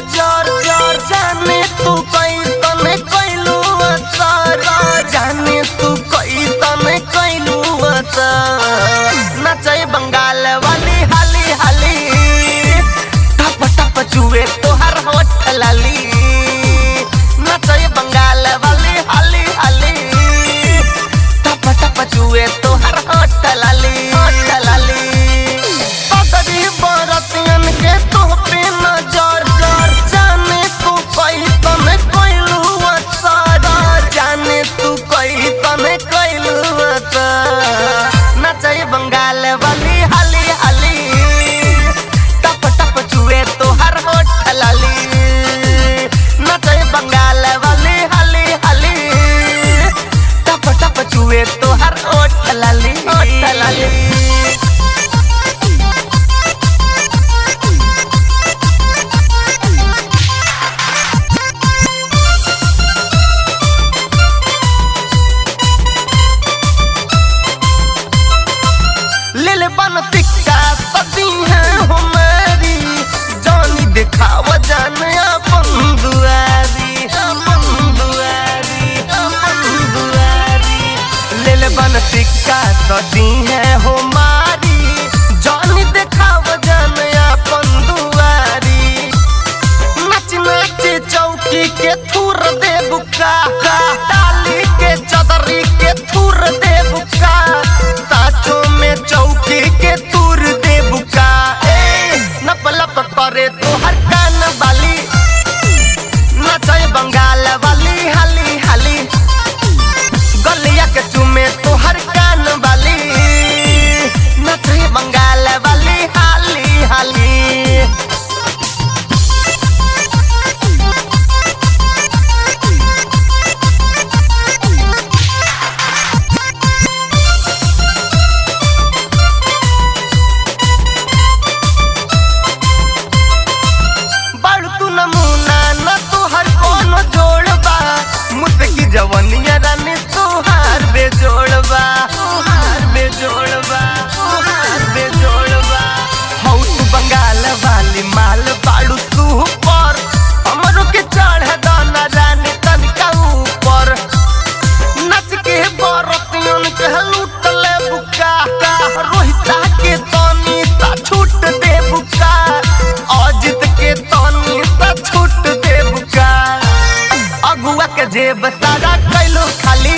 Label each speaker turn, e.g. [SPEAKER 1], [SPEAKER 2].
[SPEAKER 1] नजर जर जाने तू कैसन कैलू असर जाने तू कैसन कैलू असर नचै बंगाल वाली हाली हाली टप टप जुए तोहर होठ लाली नचै बंगाल वाली हाली हाली टप टप जुए तोहर होठ लाली पगड़ी बरतियन के तो पे नजर जर जाने तू कैसन कैलू असर जाने तू कैसन कैलू असर नचै बंगाल वाली हाली हाली टप टप जुए तोहर होठ लाली नचै बंगाल वाली हाली हाली टप टप जुए तोहर होठ लाली ले बन टिक्का सदी है हमारी जानी दिखाव जाने अपन दुआरी ले बन टिक्का सदी है हमारी जानी दिखाव जाने अपन दुआरी नच नच चौकी के थूर दे बुका डाली के चदरी के थूर दे बुका साचो में चौकी के तूर दे बुका नप लप करे तोहर कान वाली नचै बंगाल वाली हाली हाली गलिया के चुमे तोहर कान वाली नचै बंगाल वाली हाली हाली जवनिया रानी तोहार बेजोड़बा हौ तू बंगाल वाली माल बाड़ू तू पर हमरो के चढ़ दाना रानी तनिका ऊपर नच के बरतियन के लूट ले बुका रोहिता के तनी सा छूट दे बुका अजित के तनी सा छूट दे बुका अगुआ के जेब सारा कैलो खाली